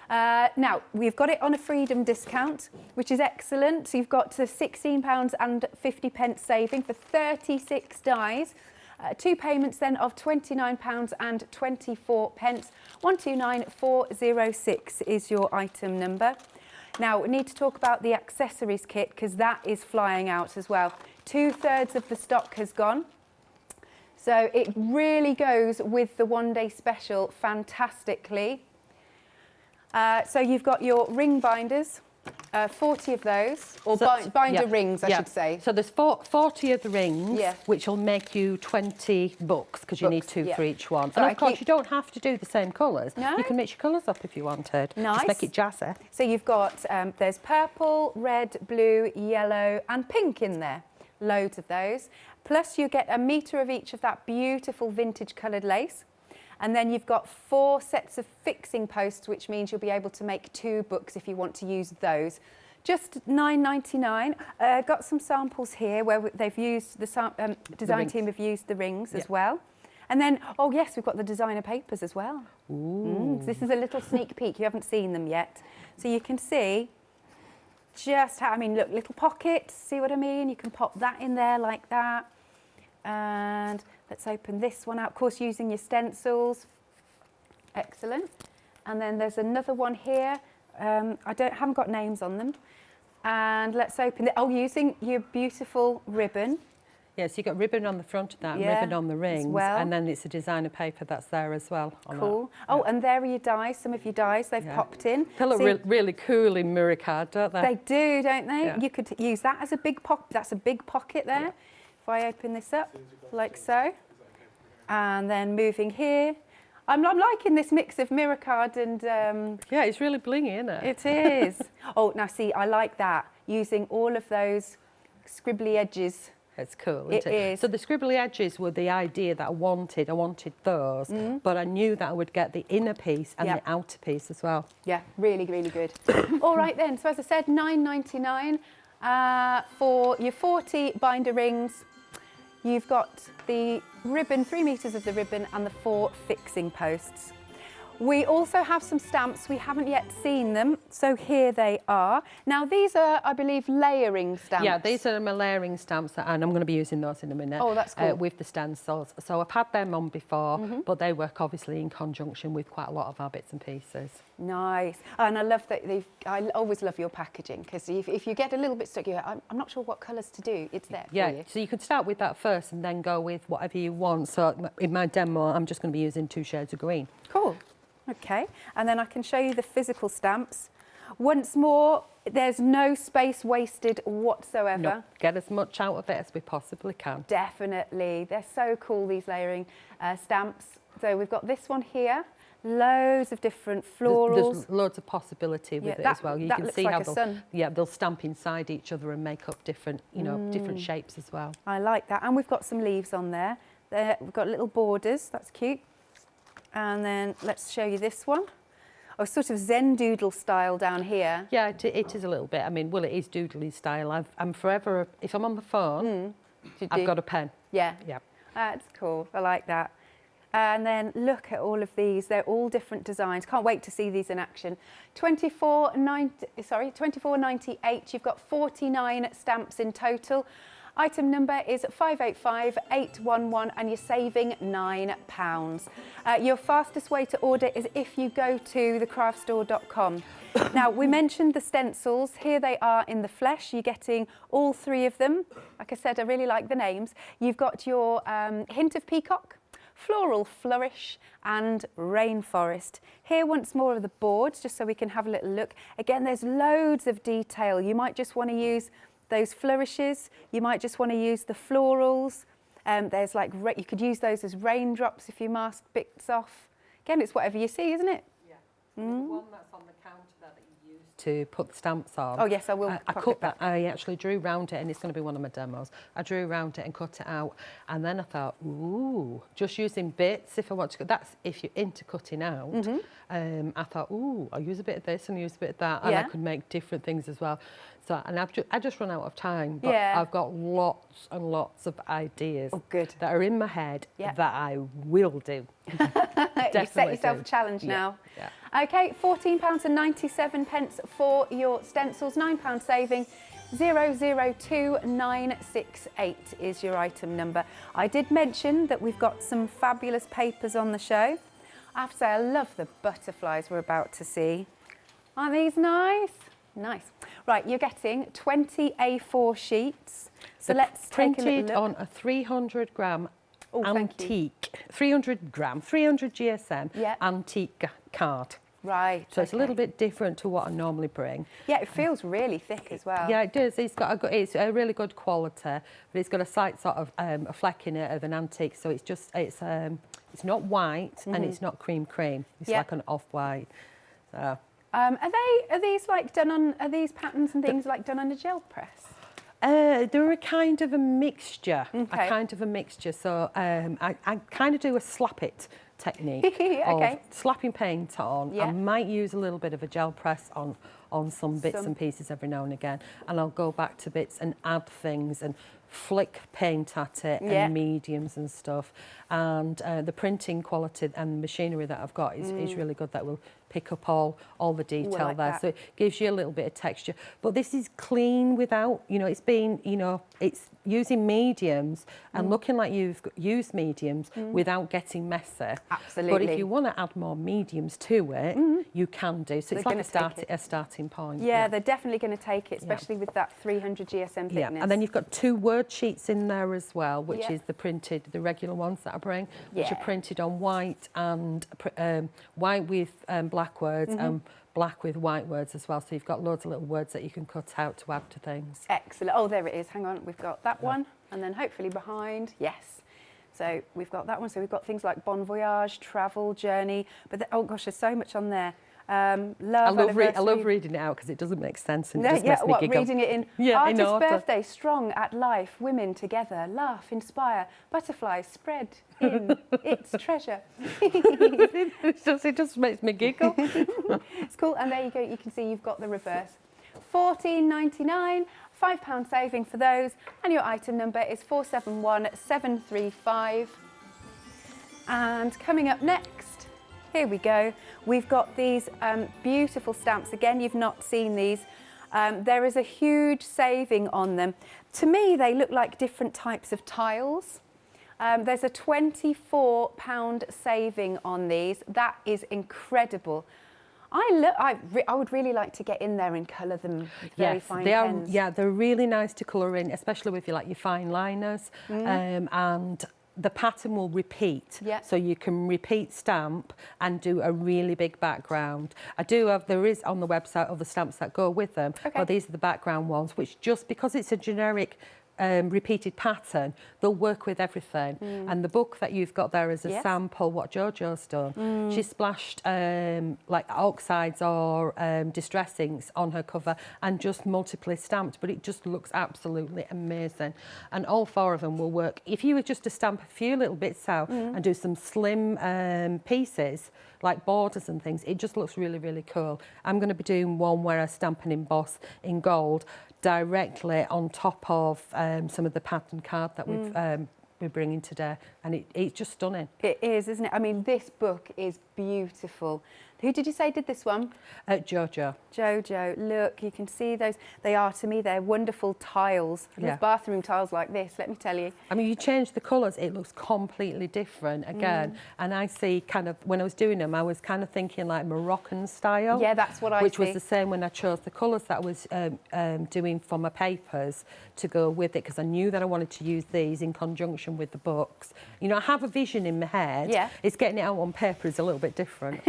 Now, we've got it on a freedom discount, which is excellent. So you've got to £16.50 saving for 36 dies. 2 payments then of £29.24. 129406 is your item number. Now, we need to talk about the accessories kit because that is flying out as well. 2/3 of the stock has gone. So it really goes with the one-day special fantastically. So you've got your ring binders, 40 of those, or binder rings, I should say. So there's 40 of the rings, which will make you 20 books, because you need 2 for each one. So and of course, you don't have to do the same colours. No? You can mix your colours up if you wanted. Nice. Just make it jazzy. So you've got, there's purple, red, blue, yellow and pink in there. Loads of those. Plus you get 1 metre of each of that beautiful vintage coloured lace. And then you've got 4 sets of fixing posts, which means you'll be able to make 2 books if you want to use those. Just £9.99. Got some samples here where they've used, the design team have used the rings as well. And then, oh yes, we've got the designer papers as well. This is a little sneak peek. You haven't seen them yet. So you can see just how, I mean, look, little pockets, see what I mean? You can pop that in there like that. And let's open this one out, of course, using your stencils. Excellent. And then there's another one here. I haven't got names on them. And let's open it. Oh, using your beautiful ribbon. Yes, you've got ribbon on the front of that, and ribbon on the rings, and then it's a designer paper that's there as well. Cool. Oh, and there are your dies, some of your dies they've popped in. They look really cool in mirror card, don't they? They do, don't they? Yeah. You could use that as a big pocket. That's a big pocket there. Yeah. If I open this up, like so, and then moving here. I'm liking this mix of mirror card and... yeah, it's really blingy, isn't it? It is. Oh, now see, I like that, using all of those scribbly edges. It's cool, isn't it? It is. So the scribbly edges were the idea that I wanted those, but I knew that I would get the inner piece and the outer piece as well. Yeah, really, really good. All right then, so as I said, £9.99 for your 40 binder rings. You've got the ribbon, 3 metres of the ribbon and the 4 fixing posts. We also have some stamps. We haven't yet seen them, so here they are. Now, these are, I believe, layering stamps. Yeah, these are my layering stamps, and I'm going to be using those in a minute. Oh, that's cool. With the stencils. So I've had them on before, but they work obviously in conjunction with quite a lot of our bits and pieces. Nice. And I love that I always love your packaging, because if you get a little bit stuck, I'm not sure what colours to do. It's there for you. So you can start with that first and then go with whatever you want. So in my demo, I'm just going to be using 2 shades of green. Cool. Okay, and then I can show you the physical stamps. Once more, there's no space wasted whatsoever. No, get as much out of it as we possibly can. Definitely. They're so cool, these layering stamps. So we've got this one here. Loads of different florals. There's loads of possibility with it as well. You can see how they'll stamp inside each other and make up different, you know, different shapes as well. I like that. And we've got some leaves on there. We've got little borders. That's cute. And then let's show you this one. Oh, sort of Zen doodle style down here. Yeah, it is a little bit. I mean, well, it is doodly style. I'm forever, if I'm on the phone, I've got a pen. Yeah. Yeah. That's cool. I like that. And then look at all of these. They're all different designs. Can't wait to see these in action. $24.98. You've got 49 stamps in total. Item number is 585811 and you're saving £9. Your fastest way to order is if you go to thecraftstore.com. Now, we mentioned the stencils. Here they are in the flesh. You're getting all 3 of them. Like I said, I really like the names. You've got your hint of peacock, floral flourish and rainforest. Here once more of the boards, just so we can have a little look. Again, there's loads of detail. You might just want to use those flourishes. You might just want to use the florals. There's like, you could use those as raindrops if you mask bits off. Again, it's whatever you see, isn't it? Yeah. The one that's on the counter that you use to put the stamps on. Oh yes, I will. I cut that. I actually drew round it, and it's going to be one of my demos. I drew round it and cut it out, and then I thought, ooh, just using bits. If I want to, that's if you're into cutting out. I thought, ooh, I'll use a bit of this and use a bit of that, and I could make different things as well. So, and I just run out of time, but I've got lots and lots of ideas that are in my head that I will do. You set yourself a challenge now. Yeah. Okay, £14.97 for your stencils, £9 saving. 002968 is your item number. I did mention that we've got some fabulous papers on the show. I have to say, I love the butterflies we're about to see. Aren't these nice? Nice. Right, you're getting 20 A4 sheets. So let's take a little look. Printed on a 300-gram antique, 300 GSM antique card. Right. So it's a little bit different to what I normally bring. Yeah, it feels really thick as well. Yeah, it does. It's a really good quality, but it's got a slight sort of a fleck in it of an antique. So it's not white and it's not cream. It's like an off-white. So. Are these like done on? Are these patterns and things like done on a gel press? They're a kind of a mixture. So I kind of do a slap it technique of slapping paint on. I might use a little bit of a gel press on some bits and pieces every now and again, and I'll go back to bits and add things and flick paint at it and mediums and stuff. And the printing quality and machinery that I've got is really good. That will pick up all the detail there. That. So it gives you a little bit of texture. But this is clean without, it's been, it's using mediums and looking like you've used mediums without getting messy. Absolutely. But if you want to add more mediums to it, you can do. So it's like a starting point. Yeah, they're definitely going to take it, especially with that 300 GSM thickness. Yeah, and then you've got 2 word sheets in there as well, which is the regular ones that I bring, which are printed on white and white with black words and black with white words as well. So you've got loads of little words that you can cut out to add to things. Excellent. Oh, there it is. Hang on. We've got that one. And then hopefully behind. Yes. So we've got that one. So we've got things like bon voyage, travel, journey. But oh gosh, there's so much on there. I love reading it out because it doesn't make sense and it just makes me giggle. Reading it in artist birthday, strong at life, women together, laugh, inspire, butterflies spread in its treasure. it just makes me giggle. It's cool, and there you go. You can see you've got the reverse. £14.99, £5 saving for those, and your item number is 471735. And coming up next. Here we go. We've got these beautiful stamps. Again, you've not seen these. There is a huge saving on them. To me, they look like different types of tiles. There's a £24 saving on these. That is incredible. I would really like to get in there and colour them with very fine pens. Yeah, they're really nice to colour in, especially with your fine liners. And the pattern will repeat, so you can repeat stamp and do a really big background. There is on the website other stamps that go with them, but these are the background ones, which just because it's a generic repeated pattern, they'll work with everything. And the book that you've got there is a sample what Jojo's done. She splashed like oxides or distress inks on her cover and just multiply stamped, but it just looks absolutely amazing. And all 4 of them will work. If you were just to stamp a few little bits out and do some slim pieces, like borders and things, it just looks really, really cool. I'm going to be doing one where I stamp and emboss in gold directly on top of some of the pattern card that we're bringing today, and it's just stunning. It is, isn't it? I mean, this book is beautiful. Who did you say did this one? Jojo. Jojo. Look, you can see those. They are, to me, they're wonderful tiles. I love bathroom tiles like this, let me tell you. I mean, you change the colours, it looks completely different again. And I see kind of, when I was doing them, I was kind of thinking like Moroccan style. Yeah, that's what I see. Which was the same when I chose the colours that I was doing for my papers to go with it, because I knew that I wanted to use these in conjunction with the books. You know, I have a vision in my head. Yeah. It's getting it out on paper is a little bit different.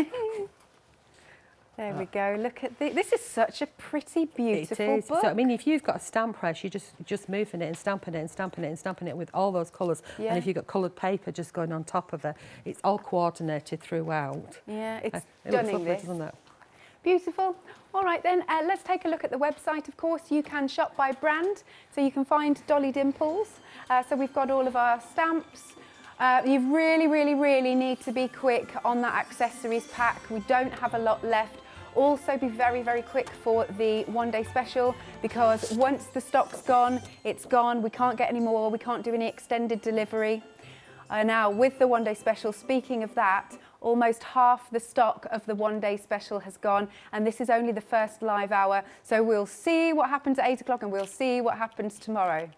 There we go. Look at this. Is such a pretty, beautiful book. So, I mean, if you've got a stamp press, you're just moving it and stamping it and stamping it and stamping it with all those colours. Yeah. And if you've got coloured paper just going on top of it, it's all coordinated throughout. Yeah, it's it stunning, looks lovely, doesn't it? Beautiful. All right, then, let's take a look at the website. Of course, you can shop by brand, so you can find Dolly Dimples. So we've got all of our stamps. You really, really, really need to be quick on that accessories pack. We don't have a lot left. Also be very, very quick for the one-day special, because once the stock's gone, it's gone. We can't get any more. We can't do any extended delivery. Now, with the one-day special, speaking of that, almost half the stock of the one-day special has gone, and this is only the first live hour. So we'll see what happens at 8 o'clock, and we'll see what happens tomorrow.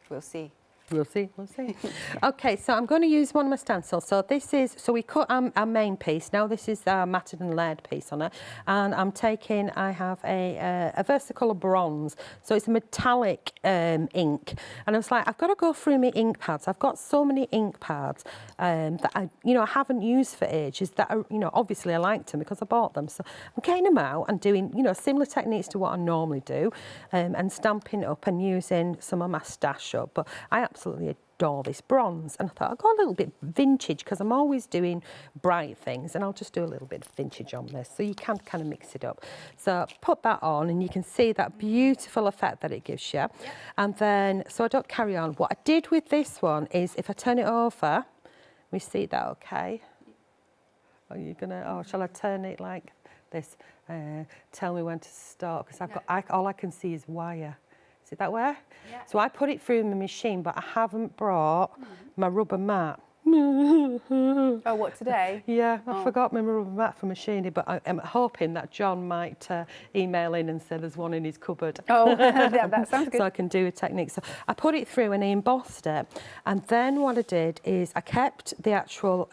We'll see. We'll see, we'll see. Okay, so I'm going to use one of my stencils. So this is, so we cut our main piece. Now this is our matted and layered piece on it. And I'm taking, I have a Versacolour bronze. So it's a metallic ink. And I was like, I've got to go through my ink pads. I've got so many ink pads that I haven't used for ages that, obviously I liked them because I bought them. So I'm getting them out and doing, similar techniques to what I normally do and stamping up and using some of my stash up. But I absolutely adore this bronze, and I thought I'll go a little bit vintage because I'm always doing bright things, and I'll just do a little bit of vintage on this, so you can kind of mix it up. So put that on and you can see that beautiful effect that it gives you. Yep. And then, so I don't carry on, what I did with this one is if I turn it over, we see that okay? Are you gonna, shall I turn it like this? Tell me when to start, because I've got, all I can see is wire. See that way? Yeah. So I put it through my machine, but I haven't brought my rubber mat. Oh, what, today? Yeah, I forgot my rubber mat for machining, but I'm hoping that John might email in and say there's one in his cupboard. Oh, yeah, that sounds good. So I can do a technique. So I put it through and I embossed it. And then what I did is I kept the actual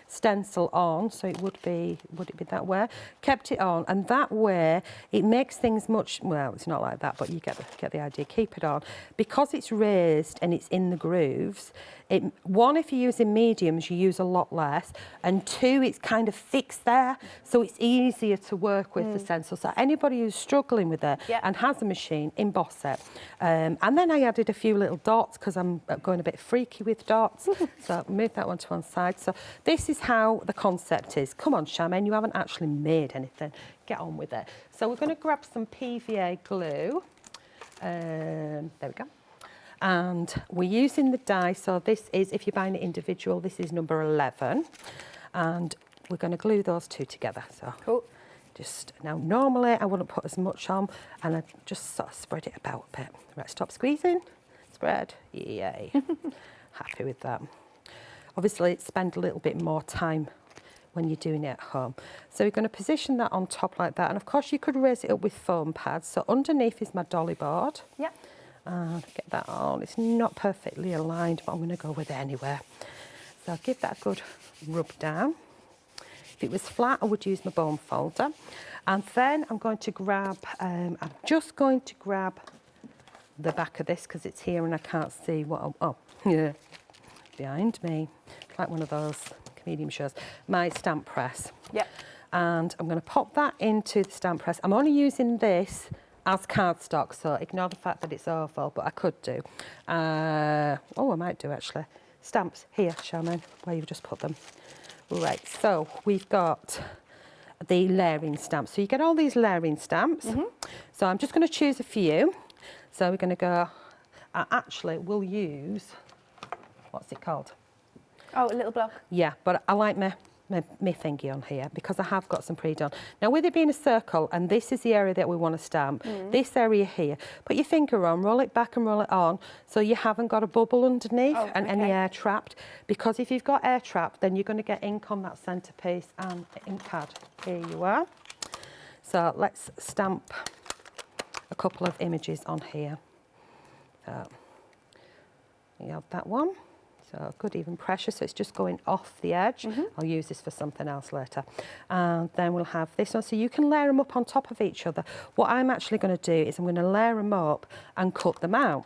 stencil on, so it would it be that way? Kept it on, and that way it makes things much, well, it's not like that, but you get the idea. Keep it on. Because it's raised and it's in the grooves, one, if you're using mediums, you use a lot less, and two, it's kind of fixed there, so it's easier to work with the stencil. So anybody who's struggling with it and has a machine, emboss it. And then I added a few little dots because I'm going a bit freaky with dots. So move that one to one side. So this is how the concept is. Come on, Charmain, you haven't actually made anything. Get on with it. So we're going to grab some PVA glue. There we go. And we're using the die, so this is, if you're buying it individual, this is number 11. And we're going to glue those two together. So cool. Just, now normally I wouldn't put as much on, and I just sort of spread it about a bit. Right, stop squeezing, spread, yay. Happy with that. Obviously, spend a little bit more time when you're doing it at home. So we're going to position that on top like that, and of course you could raise it up with foam pads. So underneath is my dolly board. Yep. And get that on. It's not perfectly aligned, but I'm going to go with it anyway. So I'll give that a good rub down. If it was flat, I would use my bone folder. And then I'm going to grab, I'm just going to grab the back of this because it's here and I can't see what yeah, behind me. Like one of those comedian shows. My stamp press. Yep. And I'm going to pop that into the stamp press. I'm only using this as cardstock, so ignore the fact that it's oval, but I could do. I might do actually. Stamps here, Charmain, where you've just put them. Right, so we've got the layering stamps. So you get all these layering stamps. So I'm just going to choose a few. So we're going to go, actually we'll use, what's it called? Oh, a little block. Yeah, but I like my thingy on here because I have got some pre-done. Now with it being a circle, and this is the area that we want to stamp, this area here, put your finger on, roll it back and roll it on so you haven't got a bubble underneath and any air trapped, because if you've got air trapped then you're going to get ink on that centrepiece and ink pad. Here you are. So let's stamp a couple of images on here. So you have that one. So good even pressure, so it's just going off the edge. I'll use this for something else later. And then we'll have this one. So you can layer them up on top of each other. What I'm actually going to do is I'm going to layer them up and cut them out.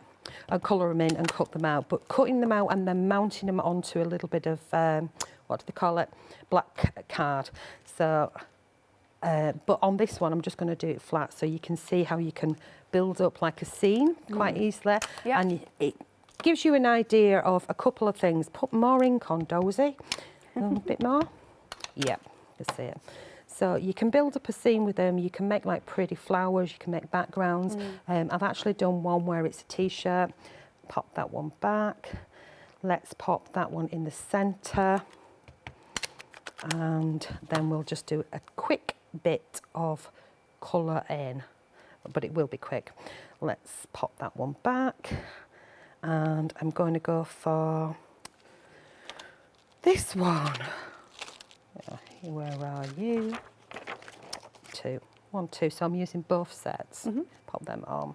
I'll colour them in and cut them out. But cutting them out and then mounting them onto a little bit of, what do they call it? Black card. So, but on this one, I'm just going to do it flat so you can see how you can build up like a scene quite easily. Yep. And it gives you an idea of a couple of things. Put more ink on, Dozy. A little bit more. Yep, that's it. So you can build up a scene with them. You can make like pretty flowers. You can make backgrounds. I've actually done one where it's a t-shirt. Pop that one back. Let's pop that one in the centre. And then we'll just do a quick bit of colour in. But it will be quick. Let's pop that one back. And I'm going to go for this one. Where are you? 2. 1, 2. So I'm using both sets. Pop them on.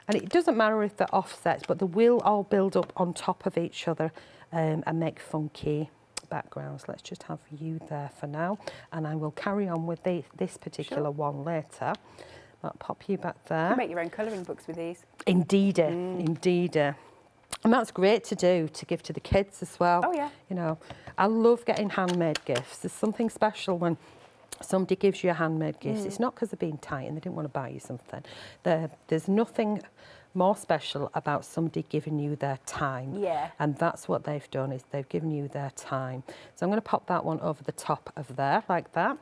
And it doesn't matter if they're offsets, but they will all build up on top of each other and make funky backgrounds. Let's just have you there for now. And I will carry on with this particular one later. I'll pop you back there. You can make your own colouring books with these. Indeed, indeed. And that's great to do, to give to the kids as well. Oh, yeah. You know, I love getting handmade gifts. There's something special when somebody gives you a handmade gift. It's not because they're being tight and they didn't want to buy you something. There's nothing more special about somebody giving you their time. Yeah. And that's what they've done, is they've given you their time. So I'm going to pop that one over the top of there, like that.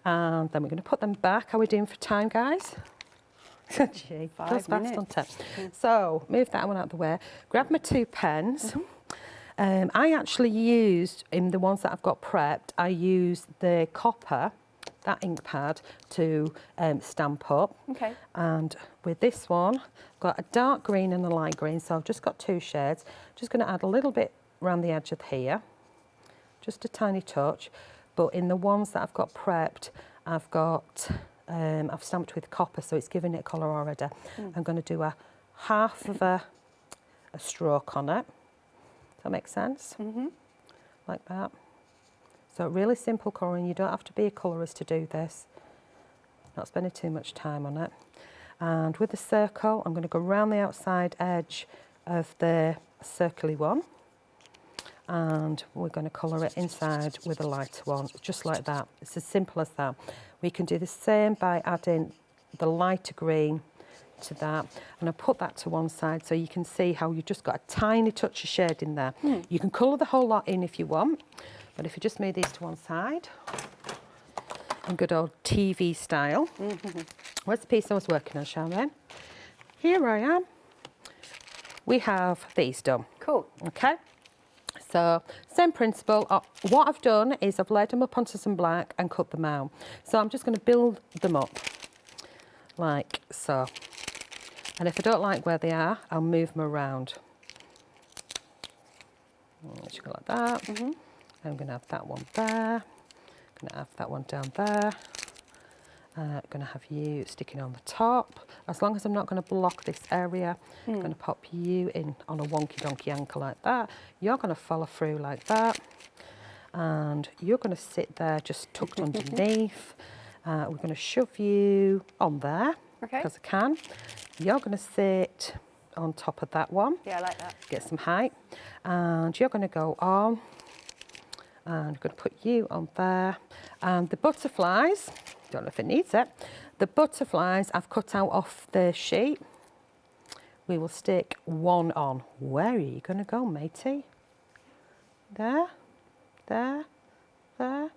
And then we're going to put them back. How are we doing for time, guys? Gee, 5 minutes. So move that one out of the way. Grab my 2 pens. I actually used, in the ones that I've got prepped, I used the copper, that ink pad, to stamp up. Okay. And with this one, I've got a dark green and a light green, so I've just got 2 shades. Just going to add a little bit around the edge of here, just a tiny touch. But in the ones that I've got prepped, I've got, I've stamped with copper, so it's giving it colour already. I'm going to do a half of a stroke on it. Does that make sense? Like that. So really simple colouring. You don't have to be a colourist to do this. Not spending too much time on it. And with the circle, I'm going to go around the outside edge of the circly one. And we're going to colour it inside with a lighter one, just like that. It's as simple as that. We can do the same by adding the lighter green to that, and I put that to one side so you can see how you've just got a tiny touch of shade in there. You can colour the whole lot in if you want, but if you just move these to one side, in good old TV style. Where's the piece I was working on, Charmain? Here I am. We have these done. Cool. Okay. So, same principle. What I've done is I've laid them up onto some black and cut them out. So I'm just going to build them up like so. And if I don't like where they are, I'll move them around. Just go like that. I'm going to have that one there. I'm going to have that one down there. I'm going to have you sticking on the top. As long as I'm not going to block this area, I'm going to pop you in on a wonky donkey ankle like that. You're going to follow through like that. And you're going to sit there just tucked underneath. We're going to shove you on there, because I can. You're going to sit on top of that one. Yeah, I like that. Get some height. And you're going to go on. And I'm going to put you on there. And the butterflies, don't know if it needs it, The butterflies I've cut out off the sheet. We will stick one on. Where are you going to go, matey? There, there, there.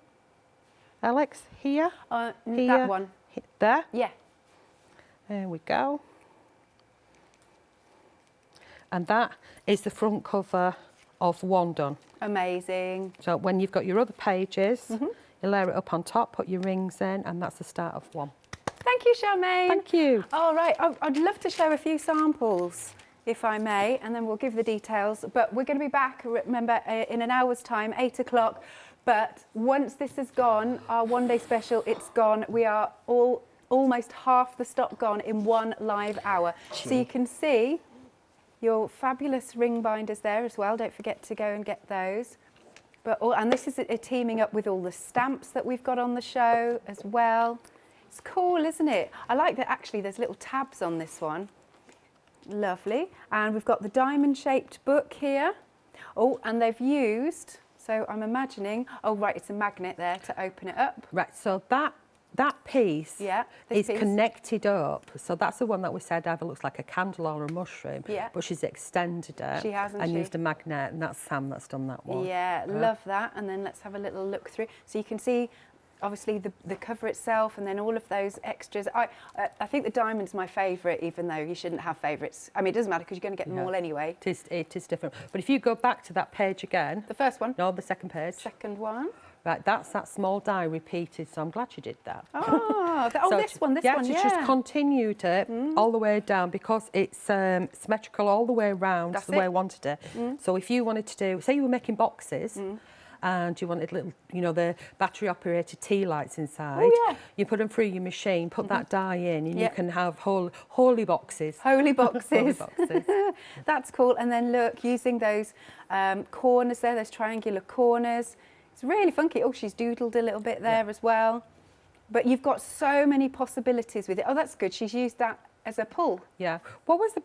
Alex, here, here, that one. there. Yeah. There we go. And that is the front cover of one done. Amazing. So when you've got your other pages, you layer it up on top, put your rings in, and that's the start of one. Thank you, Charmain. Thank you. All right, I'd love to show a few samples, if I may, and then we'll give the details. But we're going to be back, remember, in an hour's time, 8 o'clock. But once this is gone, our one-day special, it's gone. We are almost half the stock gone in one live hour. So you can see your fabulous ring binders there as well. Don't forget to go and get those. And this is teaming up with all the stamps that we've got on the show as well. It's cool, isn't it? I like that actually there's little tabs on this one. Lovely. And we've got the diamond-shaped book here. Oh, and they've used, so I'm imagining, oh right, it's a magnet there to open it up. Right, so that piece is piece. connected up. So that's the one that we said either looks like a candle or a mushroom. Yeah. But she's extended it. She has, and used a magnet, and that's Sam that's done that one. Yeah, love that. And then let's have a little look through. So you can see, obviously, the cover itself and then all of those extras. I think the diamond's my favourite, even though you shouldn't have favourites. I mean, it doesn't matter because you're going to get them all anyway. It is different. But if you go back to that page again. The first one? No, the second page. Second one. Right, that's that small die repeated, so I'm glad you did that. Oh, this one, yeah. Just continued it all the way down because it's symmetrical all the way around way I wanted it. So if you wanted to do, say you were making boxes and you wanted little, you know, the battery-operated tea lights inside, you put them through your machine, put that die in, and you can have holy boxes. Holy boxes. Holy boxes. That's cool. And then look, using those corners there, those triangular corners. It's really funky. Oh, she's doodled a little bit there as well. But you've got so many possibilities with it. Oh, that's good. She's used that as a pull. Yeah. What was the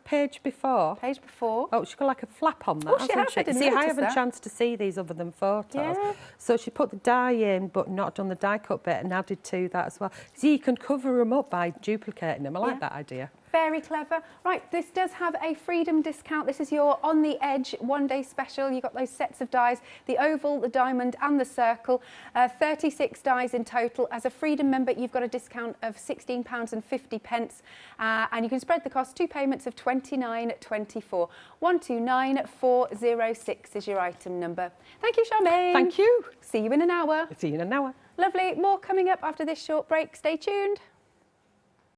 page before? Page before. Oh, she's got like a flap on that, Oh, she has. I didn't See, I notice haven't that. chance to see these other than photos. Yeah. So she put the die in, but not done the die cut bit, and added to that as well. See, you can cover them up by duplicating them. I like that idea. Very clever. Right, this does have a freedom discount. This is your On the Edge one-day special. You've got those sets of dies, the oval, the diamond and the circle. 36 dies in total. As a freedom member, you've got a discount of £16.50. And you can spread the cost. 2 payments of £29.24. 129406 is your item number. Thank you, Charmain. Thank you. See you in an hour. See you in an hour. Lovely. More coming up after this short break. Stay tuned.